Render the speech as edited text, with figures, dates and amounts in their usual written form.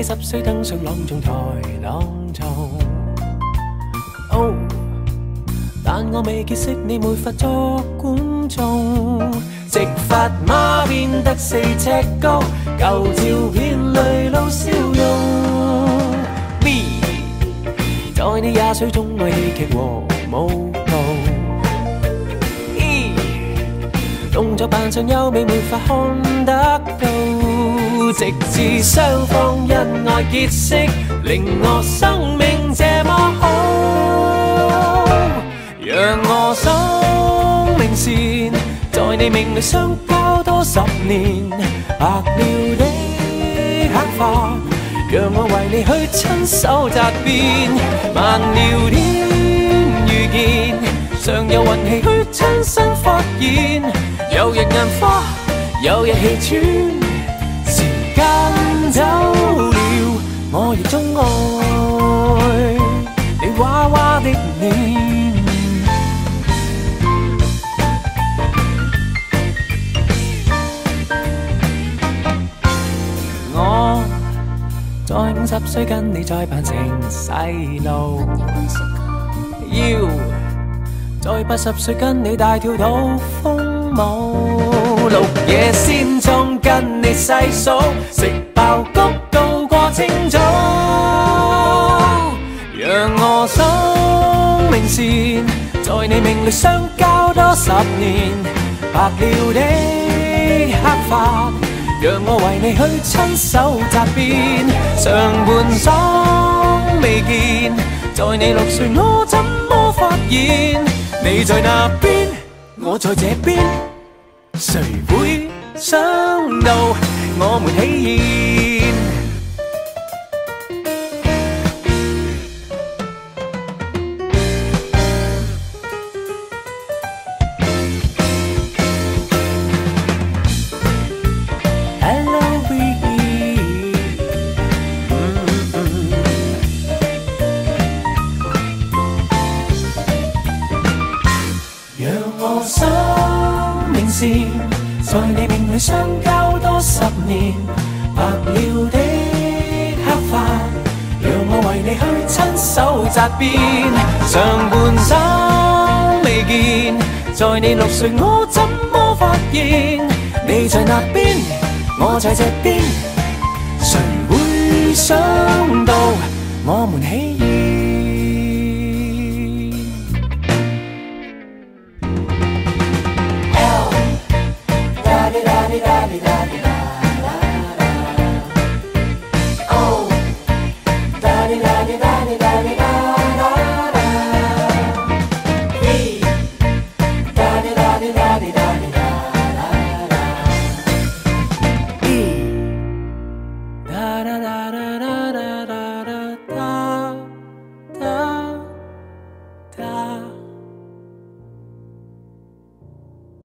你10歲登上朗誦台朗誦。哦，但我未結識你，沒法作觀眾。直髮孖辮得4尺高，舊照片淚露笑容。Me， 在你20歲中愛戲劇和舞蹈。E， 動作扮相優美，沒法看得到。直至雙方因愛結識，令我生命這麼好。讓我生命線在你命裏相交多10年，白了的黑髮，讓我為你去親手紮辮。慢了天遇見，尚有運氣去親身發現。有日眼花，有日氣喘。時間走了，我亦鍾愛你娃娃的臉。我在50歲跟你再扮成細路，要在80歲跟你大跳土風舞。綠野仙蹤跟你細數，食爆谷度過清早。讓我生命線在你命裏相交多10年，白了的黑髮，讓我為你去親手紮辮。常伴生未見，在你6歲我怎麼發現？你在那邊，我在這邊，誰會想到我們喜宴在你命裏相交多10年，白了的黑髮，讓我為你去親手紮辮。常伴生未見，在你6歲我怎麼發現？你在那邊，我在這邊，誰會想到我們喜